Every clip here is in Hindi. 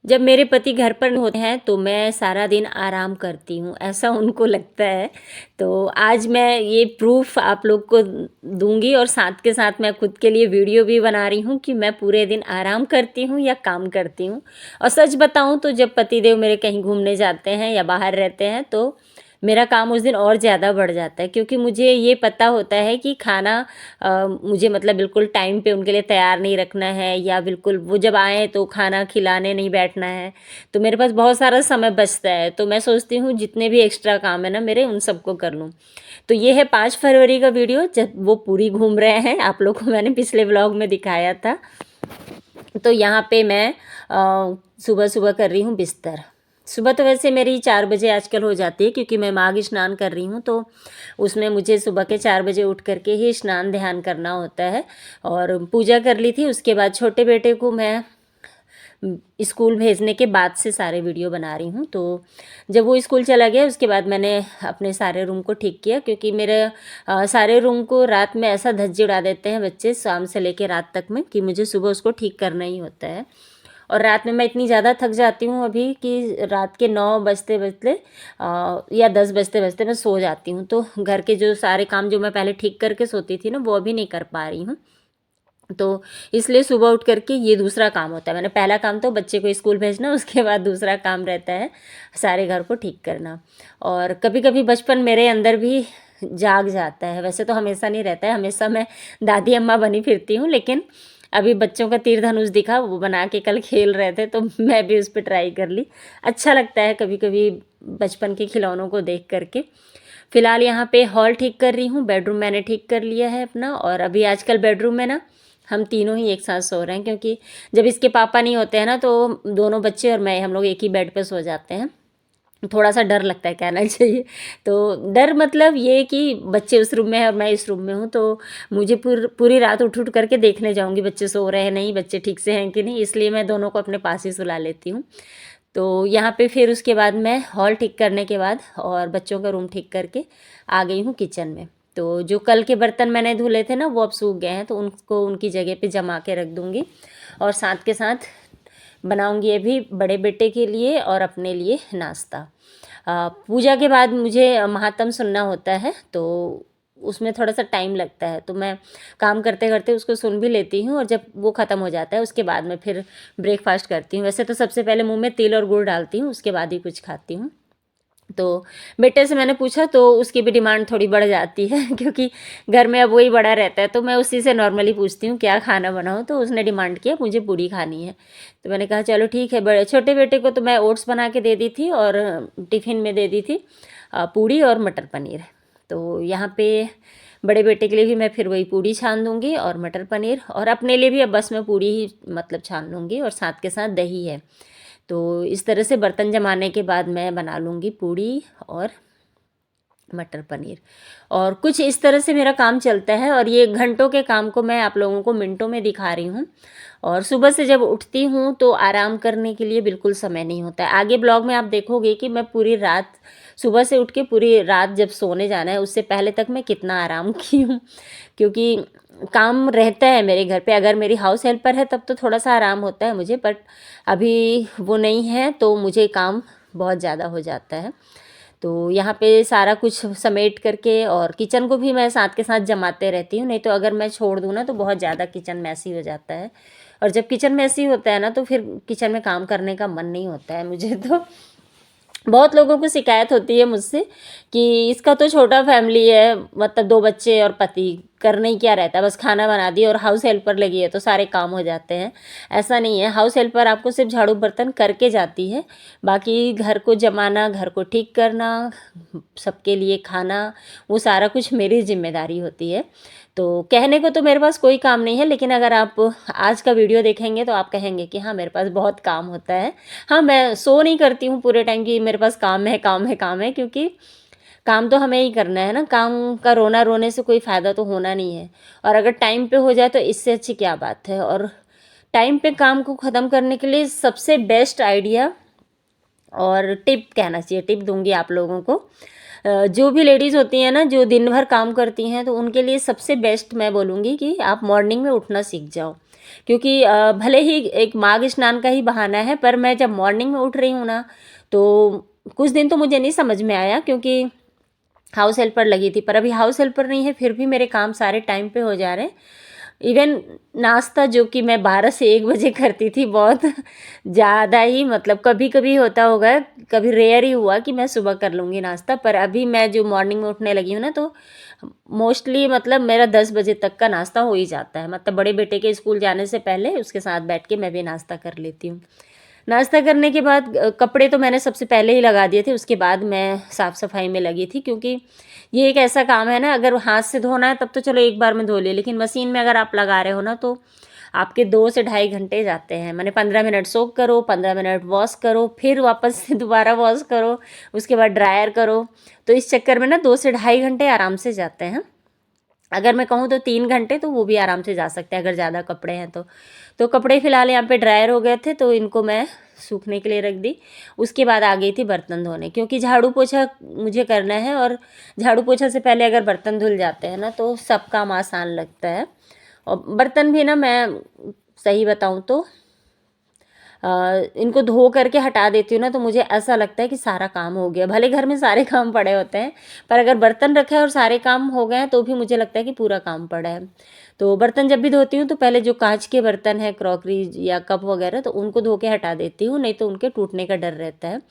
जब मेरे पति घर पर होते हैं तो मैं सारा दिन आराम करती हूँ, ऐसा उनको लगता है। तो आज मैं ये प्रूफ़ आप लोग को दूँगी और साथ के साथ मैं खुद के लिए वीडियो भी बना रही हूँ कि मैं पूरे दिन आराम करती हूँ या काम करती हूँ। और सच बताऊँ तो जब पतिदेव मेरे कहीं घूमने जाते हैं या बाहर रहते हैं तो मेरा काम उस दिन और ज़्यादा बढ़ जाता है, क्योंकि मुझे ये पता होता है कि खाना मुझे मतलब बिल्कुल टाइम पे उनके लिए तैयार नहीं रखना है, या बिल्कुल वो जब आएँ तो खाना खिलाने नहीं बैठना है। तो मेरे पास बहुत सारा समय बचता है, तो मैं सोचती हूँ जितने भी एक्स्ट्रा काम है ना मेरे, उन सबको कर लूँ। तो ये है 5 फरवरी का वीडियो जब वो पूरी घूम रहे हैं, आप लोग को मैंने पिछले व्लॉग में दिखाया था। तो यहाँ पे मैं सुबह-सुबह कर रही हूँ बिस्तर। सुबह तो वैसे मेरी 4 बजे आजकल हो जाती है, क्योंकि मैं माघ स्नान कर रही हूँ, तो उसमें मुझे सुबह के 4 बजे उठ कर के ही स्नान ध्यान करना होता है। और पूजा कर ली थी, उसके बाद छोटे बेटे को मैं स्कूल भेजने के बाद से सारे वीडियो बना रही हूँ। तो जब वो स्कूल चला गया उसके बाद मैंने अपने सारे रूम को ठीक किया, क्योंकि मेरे सारे रूम को रात में ऐसा धज्जी उड़ा देते हैं बच्चे शाम से लेकर रात तक में, कि मुझे सुबह उसको ठीक करना ही होता है। और रात में मैं इतनी ज़्यादा थक जाती हूँ अभी कि रात के 9 बजते बजते या 10 बजते बजते मैं सो जाती हूँ। तो घर के जो सारे काम जो मैं पहले ठीक करके सोती थी ना, वो अभी नहीं कर पा रही हूँ। तो इसलिए सुबह उठ करके ये दूसरा काम होता है। मैंने पहला काम तो बच्चे को स्कूल भेजना, उसके बाद दूसरा काम रहता है सारे घर को ठीक करना। और कभी कभी बचपन मेरे अंदर भी जाग जाता है, वैसे तो हमेशा नहीं रहता है, हमेशा मैं दादी अम्मा बनी फिरती हूँ, लेकिन अभी बच्चों का तीर धनुष दिखा, वो बना के कल खेल रहे थे तो मैं भी उस पर ट्राई कर ली। अच्छा लगता है कभी कभी बचपन के खिलौनों को देख करके। फ़िलहाल यहाँ पे हॉल ठीक कर रही हूँ, बेडरूम मैंने ठीक कर लिया है अपना। और अभी आजकल बेडरूम में ना हम तीनों ही एक साथ सो रहे हैं, क्योंकि जब इसके पापा नहीं होते हैं ना तो दोनों बच्चे और मैं हम लोग एक ही बेड पे सो जाते हैं। थोड़ा सा डर लगता है कहना चाहिए। तो डर मतलब ये कि बच्चे उस रूम में हैं और मैं इस रूम में हूँ, तो मुझे पूरी रात उठ उठ करके देखने जाऊँगी बच्चे सो रहे हैं नहीं, बच्चे ठीक से हैं कि नहीं, इसलिए मैं दोनों को अपने पास ही सुला लेती हूँ। तो यहाँ पे फिर उसके बाद मैं हॉल ठीक करने के बाद और बच्चों का रूम ठीक करके आ गई हूँ किचन में। तो जो कल के बर्तन मैंने धुले थे ना, वो अब सूख गए हैं, तो उनको उनकी जगह पे जमा के रख दूँगी। और साथ के साथ बनाऊँगी अभी बड़े बेटे के लिए और अपने लिए नाश्ता। पूजा के बाद मुझे महात्म सुनना होता है, तो उसमें थोड़ा सा टाइम लगता है, तो मैं काम करते करते उसको सुन भी लेती हूँ। और जब वो ख़त्म हो जाता है उसके बाद मैं फिर ब्रेकफास्ट करती हूँ। वैसे तो सबसे पहले मुंह में तिल और गुड़ डालती हूँ, उसके बाद ही कुछ खाती हूँ। तो बेटे से मैंने पूछा तो उसकी भी डिमांड थोड़ी बढ़ जाती है क्योंकि घर में अब वही बड़ा रहता है, तो मैं उसी से नॉर्मली पूछती हूँ क्या खाना बनाऊँ, तो उसने डिमांड किया मुझे पूड़ी खानी है। तो मैंने कहा चलो ठीक है। बड़े छोटे बेटे को तो मैं ओट्स बना के दे दी थी और टिफ़िन में दे दी थी पूड़ी और मटर पनीर। तो यहाँ पे बड़े बेटे के लिए भी मैं फिर वही पूड़ी छान दूँगी और मटर पनीर, और अपने लिए भी अब बस मैं पूड़ी ही मतलब छान लूँगी, और साथ के साथ दही है। तो इस तरह से बर्तन जमाने के बाद मैं बना लूँगी पूड़ी और मटर पनीर। और कुछ इस तरह से मेरा काम चलता है, और ये घंटों के काम को मैं आप लोगों को मिनटों में दिखा रही हूँ। और सुबह से जब उठती हूँ तो आराम करने के लिए बिल्कुल समय नहीं होता है। आगे ब्लॉग में आप देखोगे कि मैं पूरी रात, सुबह से उठ के पूरी रात जब सोने जाना है उससे पहले तक मैं कितना आराम की हूँ, क्योंकि काम रहता है मेरे घर पे। अगर मेरी हाउस हेल्पर है तब तो थोड़ा सा आराम होता है मुझे, बट अभी वो नहीं है तो मुझे काम बहुत ज़्यादा हो जाता है। तो यहाँ पे सारा कुछ समेट करके, और किचन को भी मैं साथ के साथ जमाते रहती हूँ, नहीं तो अगर मैं छोड़ दूँ ना तो बहुत ज़्यादा किचन मैसी हो जाता है। और जब किचन मैसी होता है ना तो फिर किचन में काम करने का मन नहीं होता है मुझे। तो बहुत लोगों को शिकायत होती है मुझसे कि इसका तो छोटा फैमिली है, मतलब 2 बच्चे और पति, करना ही क्या रहता है, बस खाना बना दिया और हाउस हेल्पर लगी है तो सारे काम हो जाते हैं। ऐसा नहीं है, हाउस हेल्पर आपको सिर्फ झाड़ू बर्तन करके जाती है, बाकी घर को जमाना, घर को ठीक करना, सबके लिए खाना, वो सारा कुछ मेरी जिम्मेदारी होती है। तो कहने को तो मेरे पास कोई काम नहीं है, लेकिन अगर आप आज का वीडियो देखेंगे तो आप कहेंगे कि हाँ मेरे पास बहुत काम होता है। हाँ, मैं सो नहीं करती हूँ पूरे टाइम कि मेरे पास काम है काम है काम है, क्योंकि काम तो हमें ही करना है ना। काम का रोना रोने से कोई फ़ायदा तो होना नहीं है, और अगर टाइम पे हो जाए तो इससे अच्छी क्या बात है। और टाइम पे काम को ख़त्म करने के लिए सबसे बेस्ट आइडिया और टिप कहना चाहिए, टिप दूंगी आप लोगों को। जो भी लेडीज़ होती हैं ना, जो दिन भर काम करती हैं, तो उनके लिए सबसे बेस्ट मैं बोलूँगी कि आप मॉर्निंग में उठना सीख जाओ। क्योंकि भले ही एक माघ स्नान का ही बहाना है, पर मैं जब मॉर्निंग में उठ रही हूँ ना, तो कुछ दिन तो मुझे नहीं समझ में आया, क्योंकि हाउस हेल्पर लगी थी, पर अभी हाउस हेल्पर नहीं है, फिर भी मेरे काम सारे टाइम पे हो जा रहे हैं। इवन नाश्ता जो कि मैं 12 से 1 बजे करती थी, बहुत ज़्यादा ही, मतलब कभी कभी होता होगा, कभी रेयर ही हुआ कि मैं सुबह कर लूँगी नाश्ता, पर अभी मैं जो मॉर्निंग में उठने लगी हूँ ना, तो मोस्टली मतलब मेरा 10 बजे तक का नाश्ता हो ही जाता है। मतलब बड़े बेटे के स्कूल जाने से पहले उसके साथ बैठ के मैं भी नाश्ता कर लेती हूँ। नाश्ता करने के बाद कपड़े तो मैंने सबसे पहले ही लगा दिए थे, उसके बाद मैं साफ़ सफाई में लगी थी, क्योंकि ये एक ऐसा काम है ना, अगर हाथ से धोना है तब तो चलो एक बार में धो लिए, लेकिन मशीन में अगर आप लगा रहे हो ना, तो आपके 2 से ढाई घंटे जाते हैं। मैंने 15 मिनट सोक करो, 15 मिनट वॉश करो, फिर वापस से दोबारा वॉश करो, उसके बाद ड्रायर करो, तो इस चक्कर में ना 2 से ढाई घंटे आराम से जाते हैं। अगर मैं कहूँ तो 3 घंटे तो वो भी आराम से जा सकते हैं, अगर ज़्यादा कपड़े हैं तो कपड़े फ़िलहाल यहाँ पे ड्रायर हो गए थे, तो इनको मैं सूखने के लिए रख दी। उसके बाद आ गई थी बर्तन धोने, क्योंकि झाड़ू पोछा मुझे करना है, और झाड़ू पोछा से पहले अगर बर्तन धुल जाते हैं ना, तो सब काम आसान लगता है। और बर्तन भी ना, मैं सही बताऊँ तो इनको धो करके हटा देती हूँ ना, तो मुझे ऐसा लगता है कि सारा काम हो गया। भले घर में सारे काम पड़े होते हैं, पर अगर बर्तन रखे हैं और सारे काम हो गए हैं, तो भी मुझे लगता है कि पूरा काम पड़ा है। तो बर्तन जब भी धोती हूँ, तो पहले जो कांच के बर्तन हैं, क्रॉकरी या कप वगैरह, तो उनको धो के हटा देती हूँ, नहीं तो उनके टूटने का डर रहता है।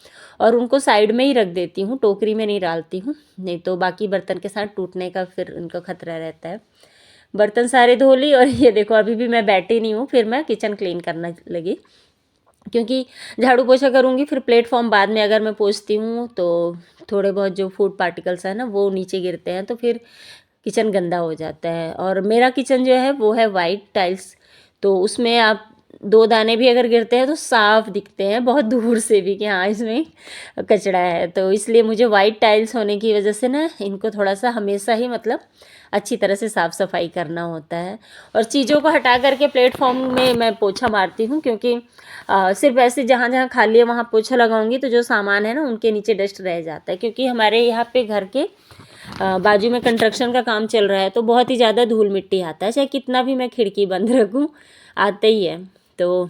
और उनको साइड में ही रख देती हूँ, टोकरी में नहीं डालती हूँ, नहीं तो बाकी बर्तन के साथ टूटने का फिर उनका खतरा रहता है। बर्तन सारे धो ली, और ये देखो अभी भी मैं बैठी नहीं हूँ, फिर मैं किचन क्लीन करना लगी, क्योंकि झाड़ू पोछा करूँगी, फिर प्लेटफॉर्म बाद में अगर मैं पोंछती हूँ, तो थोड़े बहुत जो फूड पार्टिकल्स हैं ना, वो नीचे गिरते हैं, तो फिर किचन गंदा हो जाता है। और मेरा किचन जो है वो है वाइट टाइल्स, तो उसमें आप 2 दाने भी अगर गिरते हैं तो साफ दिखते हैं बहुत दूर से भी, कि हाँ इसमें कचरा है। तो इसलिए मुझे वाइट टाइल्स होने की वजह से ना, इनको थोड़ा सा हमेशा ही मतलब अच्छी तरह से साफ़ सफाई करना होता है। और चीज़ों को हटा करके प्लेटफॉर्म में मैं पोछा मारती हूँ, क्योंकि सिर्फ ऐसे जहाँ जहाँ खाली है वहाँ पोछा लगाऊंगी, तो जो सामान है ना उनके नीचे डस्ट रह जाता है। क्योंकि हमारे यहाँ पे घर के बाजू में कंस्ट्रक्शन का काम चल रहा है, तो बहुत ही ज़्यादा धूल मिट्टी आता है, चाहे कितना भी मैं खिड़की बंद रखूँ, आते ही है। तो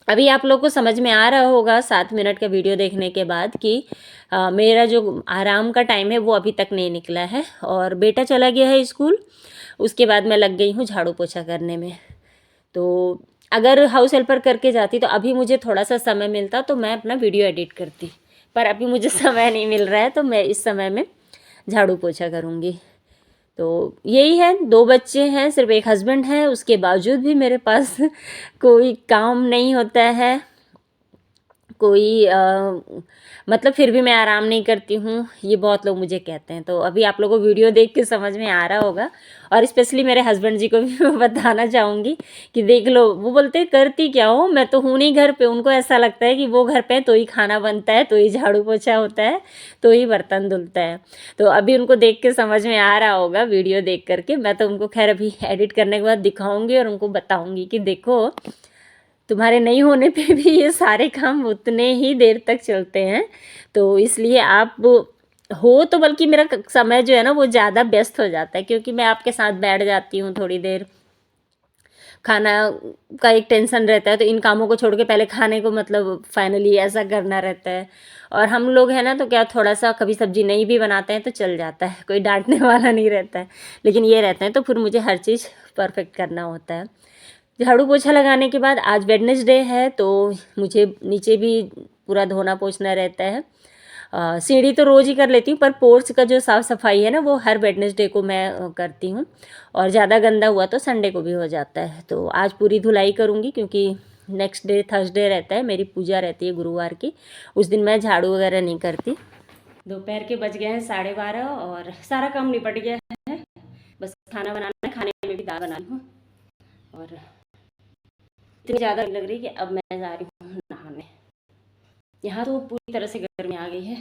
अभी आप लोग को समझ में आ रहा होगा 7 मिनट का वीडियो देखने के बाद कि मेरा जो आराम का टाइम है वो अभी तक नहीं निकला है, और बेटा चला गया है स्कूल, उसके बाद मैं लग गई हूँ झाड़ू पोछा करने में। तो अगर हाउस हेल्पर करके जाती तो अभी मुझे थोड़ा सा समय मिलता, तो मैं अपना वीडियो एडिट करती, पर अभी मुझे समय नहीं मिल रहा है, तो मैं इस समय में झाड़ू पोछा करूँगी। तो यही है, 2 बच्चे हैं, सिर्फ एक हस्बैंड है, उसके बावजूद भी मेरे पास कोई काम नहीं होता है, कोई मतलब फिर भी मैं आराम नहीं करती हूँ, ये बहुत लोग मुझे कहते हैं। तो अभी आप लोगों को वीडियो देख के समझ में आ रहा होगा, और स्पेशली मेरे हस्बैंड जी को भी मैं बताना चाहूँगी कि देख लो, वो बोलते हैं करती क्या हो, मैं तो हूँ नहीं घर पे। उनको ऐसा लगता है कि वो घर पे है तो ही खाना बनता है, तो ही झाड़ू पोछा होता है, तो ही बर्तन धुलता है। तो अभी उनको देख के समझ में आ रहा होगा वीडियो देख करके। मैं तो उनको खैर अभी एडिट करने के बाद दिखाऊँगी और उनको बताऊँगी कि देखो, तुम्हारे नहीं होने पे भी ये सारे काम उतने ही देर तक चलते हैं। तो इसलिए आप हो तो, बल्कि मेरा समय जो है ना वो ज़्यादा व्यस्त हो जाता है, क्योंकि मैं आपके साथ बैठ जाती हूँ थोड़ी देर, खाना का एक टेंशन रहता है, तो इन कामों को छोड़ के पहले खाने को मतलब फाइनली ऐसा करना रहता है। और हम लोग हैं ना, तो क्या थोड़ा सा कभी सब्जी नहीं भी बनाते हैं तो चल जाता है, कोई डांटने वाला नहीं रहता है, लेकिन ये रहता है तो फिर मुझे हर चीज़ परफेक्ट करना होता है। झाड़ू पोछा लगाने के बाद आज वेडनेसडे है, तो मुझे नीचे भी पूरा धोना पोछना रहता है। सीढ़ी तो रोज़ ही कर लेती हूँ, पर पोर्च का जो साफ़ सफाई है ना, वो हर वेडनेसडे को मैं करती हूँ, और ज़्यादा गंदा हुआ तो संडे को भी हो जाता है। तो आज पूरी धुलाई करूँगी, क्योंकि नेक्स्ट डे थर्सडे रहता है, मेरी पूजा रहती है गुरुवार की, उस दिन मैं झाड़ू वगैरह नहीं करती। दोपहर के बज गए हैं 12:30, और सारा काम निपट गया है, बस खाना बनाना है। खाने में भी दाल बना ली हूँ, और इतनी ज़्यादा लग रही कि अब मैं जा रही हूँ नहाने। यहाँ तो पूरी तरह से गर्मी आ गई है,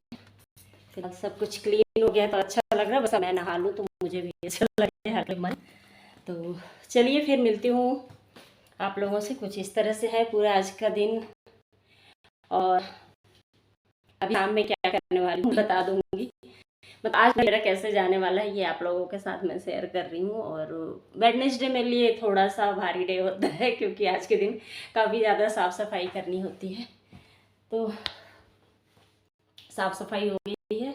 फिलहाल सब कुछ क्लीन हो गया तो अच्छा लग रहा है, बस मैं नहा लूँ तो मुझे भी अच्छा लगे हर मन। तो चलिए फिर मिलती हूँ आप लोगों से। कुछ इस तरह से है पूरा आज का दिन, और अभी शाम में क्या करने वाली हूँ बता दूँगी। मतलब आज मेरा कैसे जाने वाला है ये आप लोगों के साथ मैं शेयर कर रही हूँ। और वेडनेसडे मेरे लिए थोड़ा सा भारी डे होता है क्योंकि आज के दिन काफ़ी ज़्यादा साफ़ सफाई करनी होती है। तो साफ़ सफाई हो गई है,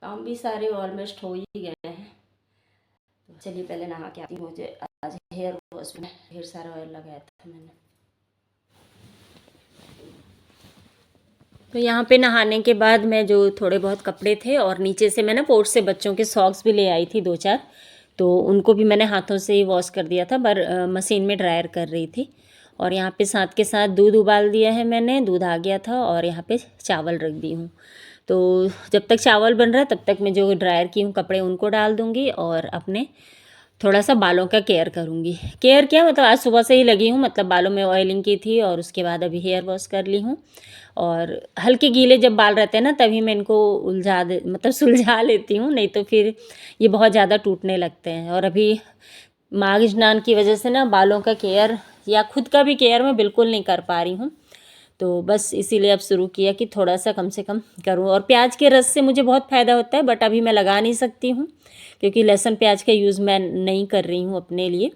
काम भी सारे ऑलमोस्ट हो ही गए हैं। तो चलिए पहले नहा के आती हूँ। मुझे आज हेयर वॉश में ढेर सारा ऑयल लगाया था मैंने। तो यहाँ पे नहाने के बाद मैं जो थोड़े बहुत कपड़े थे और नीचे से मैं ना पोर्ट से बच्चों के सॉक्स भी ले आई थी 2-4, तो उनको भी मैंने हाथों से ही वॉश कर दिया था, पर मशीन में ड्रायर कर रही थी। और यहाँ पे साथ के साथ दूध उबाल दिया है मैंने, दूध आ गया था और यहाँ पे चावल रख दी हूँ। तो जब तक चावल बन रहा है तब तक मैं जो ड्रायर की हूँ कपड़े उनको डाल दूँगी और अपने थोड़ा सा बालों का केयर करूँगी। केयर क्या, मतलब आज सुबह से ही लगी हूँ, मतलब बालों में ऑयलिंग की थी और उसके बाद अभी हेयर वॉश कर ली हूँ। और हल्के गीले जब बाल रहते हैं ना तभी मैं इनको मतलब सुलझा लेती हूँ, नहीं तो फिर ये बहुत ज़्यादा टूटने लगते हैं। और अभी माघ स्नान की वजह से ना बालों का केयर या खुद का भी केयर मैं बिल्कुल नहीं कर पा रही हूँ। तो बस इसीलिए अब शुरू किया कि थोड़ा सा कम से कम करूँ। और प्याज के रस से मुझे बहुत फ़ायदा होता है, बट अभी मैं लगा नहीं सकती हूँ क्योंकि लहसुन प्याज का यूज़ मैं नहीं कर रही हूँ अपने लिए।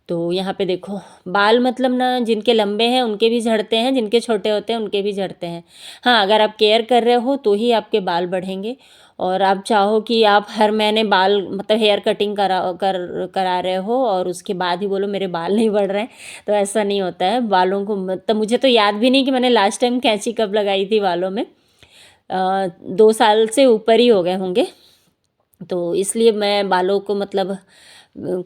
तो यहाँ पे देखो बाल, मतलब ना जिनके लंबे हैं उनके भी झड़ते हैं, जिनके छोटे होते हैं उनके भी झड़ते हैं। हाँ, अगर आप केयर कर रहे हो तो ही आपके बाल बढ़ेंगे। और आप चाहो कि आप हर महीने बाल, मतलब हेयर कटिंग करा रहे हो और उसके बाद ही बोलो मेरे बाल नहीं बढ़ रहे हैं, तो ऐसा नहीं होता है। बालों को मतलब मुझे तो याद भी नहीं कि मैंने लास्ट टाइम कैंची कब लगाई थी बालों में। 2 साल से ऊपर ही हो गए होंगे। तो इसलिए मैं बालों को मतलब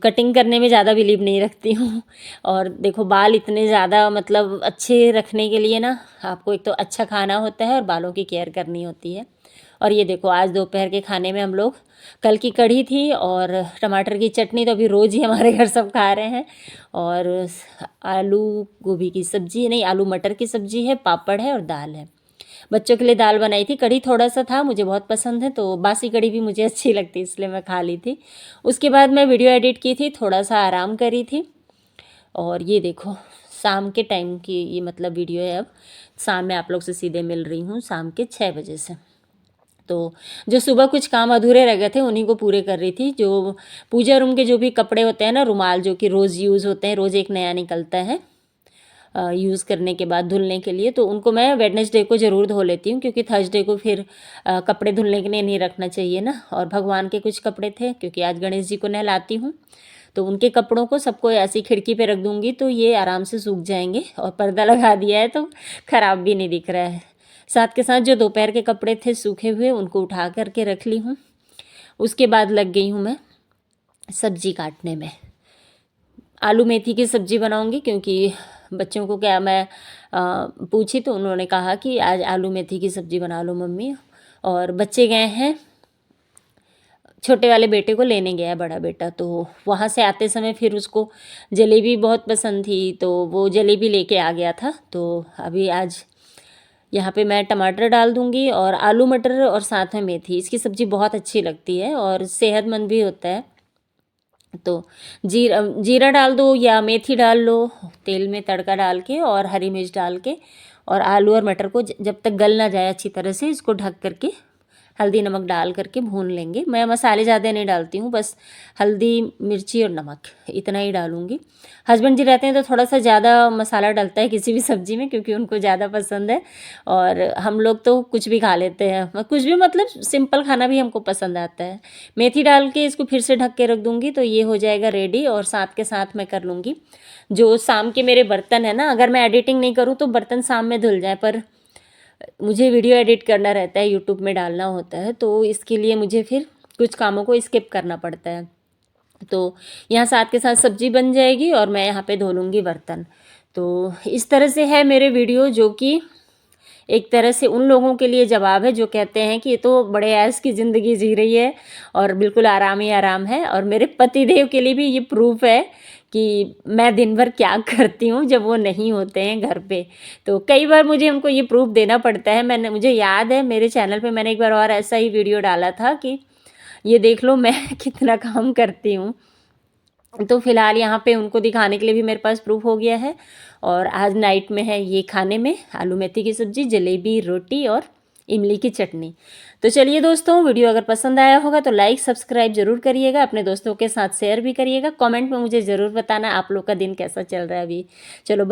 कटिंग करने में ज़्यादा बिलीव नहीं रखती हूँ। और देखो बाल इतने ज़्यादा मतलब अच्छे रखने के लिए ना आपको एक तो अच्छा खाना होता है और बालों की केयर करनी होती है। और ये देखो आज दोपहर के खाने में हम लोग, कल की कढ़ी थी और टमाटर की चटनी तो अभी रोज़ ही हमारे घर सब खा रहे हैं। और आलू गोभी की सब्ज़ी, नहीं आलू मटर की सब्ज़ी है, पापड़ है और दाल है। बच्चों के लिए दाल बनाई थी, कढ़ी थोड़ा सा था, मुझे बहुत पसंद है तो बासी कढ़ी भी मुझे अच्छी लगती है इसलिए मैं खा ली थी। उसके बाद मैं वीडियो एडिट की थी, थोड़ा सा आराम करी थी। और ये देखो शाम के टाइम की ये मतलब वीडियो है। अब शाम में आप लोग से सीधे मिल रही हूँ शाम के 6 बजे से। तो जो सुबह कुछ काम अधूरे रह गए थे उन्हीं को पूरे कर रही थी। जो पूजा रूम के जो भी कपड़े होते हैं ना, रुमाल जो कि रोज़ यूज़ होते हैं, रोज़ एक नया निकलता है यूज़ करने के बाद धुलने के लिए, तो उनको मैं वेडनेसडे को ज़रूर धो लेती हूँ क्योंकि थर्सडे को फिर कपड़े धुलने के लिए नहीं रखना चाहिए ना। और भगवान के कुछ कपड़े थे क्योंकि आज गणेश जी को नहलाती हूँ, तो उनके कपड़ों को सबको ऐसी खिड़की पे रख दूँगी तो ये आराम से सूख जाएंगे। और पर्दा लगा दिया है तो ख़राब भी नहीं दिख रहा है। साथ के साथ जो दोपहर के कपड़े थे सूखे हुए उनको उठा करके रख ली हूँ। उसके बाद लग गई हूँ मैं सब्ज़ी काटने में। आलू मेथी की सब्ज़ी बनाऊंगी क्योंकि बच्चों को क्या मैं पूछी तो उन्होंने कहा कि आज आलू मेथी की सब्ज़ी बना लो मम्मी। और बच्चे गए हैं, छोटे वाले बेटे को लेने गया बड़ा बेटा, तो वहाँ से आते समय फिर उसको जलेबी बहुत पसंद थी तो वो जलेबी लेके आ गया था। तो अभी आज यहाँ पे मैं टमाटर डाल दूँगी और आलू मटर और साथ में मेथी, इसकी सब्ज़ी बहुत अच्छी लगती है और सेहतमंद भी होता है। तो जीरा डाल दो या मेथी डाल लो तेल में तड़का डाल के, और हरी मिर्च डाल के, और आलू और मटर को जब तक गल ना जाए अच्छी तरह से इसको ढक करके हल्दी नमक डाल करके भून लेंगे। मैं मसाले ज़्यादा नहीं डालती हूँ, बस हल्दी मिर्ची और नमक इतना ही डालूँगी। हस्बैंड जी रहते हैं तो थोड़ा सा ज़्यादा मसाला डलता है किसी भी सब्ज़ी में क्योंकि उनको ज़्यादा पसंद है। और हम लोग तो कुछ भी खा लेते हैं, कुछ भी मतलब सिंपल खाना भी हमको पसंद आता है। मेथी डाल के इसको फिर से ढक के रख दूँगी तो ये हो जाएगा रेडी। और साथ के साथ मैं कर लूँगी जो शाम के मेरे बर्तन है ना, अगर मैं एडिटिंग नहीं करूँ तो बर्तन शाम में धुल जाए, पर मुझे वीडियो एडिट करना रहता है, यूट्यूब में डालना होता है, तो इसके लिए मुझे फिर कुछ कामों को स्किप करना पड़ता है। तो यहाँ साथ के साथ सब्जी बन जाएगी और मैं यहाँ पे धो लूँगी बर्तन। तो इस तरह से है मेरे वीडियो, जो कि एक तरह से उन लोगों के लिए जवाब है जो कहते हैं कि ये तो बड़े ऐश की ज़िंदगी जी रही है और बिल्कुल आराम ही आराम है। और मेरे पतिदेव के लिए भी ये प्रूफ है कि मैं दिन भर क्या करती हूँ जब वो नहीं होते हैं घर पे। तो कई बार मुझे उनको ये प्रूफ देना पड़ता है। मुझे याद है मेरे चैनल पे मैंने एक बार और ऐसा ही वीडियो डाला था कि ये देख लो मैं कितना काम करती हूँ। तो फिलहाल यहाँ पे उनको दिखाने के लिए भी मेरे पास प्रूफ हो गया है। और आज नाइट में है ये खाने में आलू मेथी की सब्ज़ी, जलेबी, रोटी और इमली की चटनी। तो चलिए दोस्तों, वीडियो अगर पसंद आया होगा तो लाइक सब्सक्राइब ज़रूर करिएगा, अपने दोस्तों के साथ शेयर भी करिएगा, कमेंट में मुझे ज़रूर बताना आप लोग का दिन कैसा चल रहा है अभी। चलो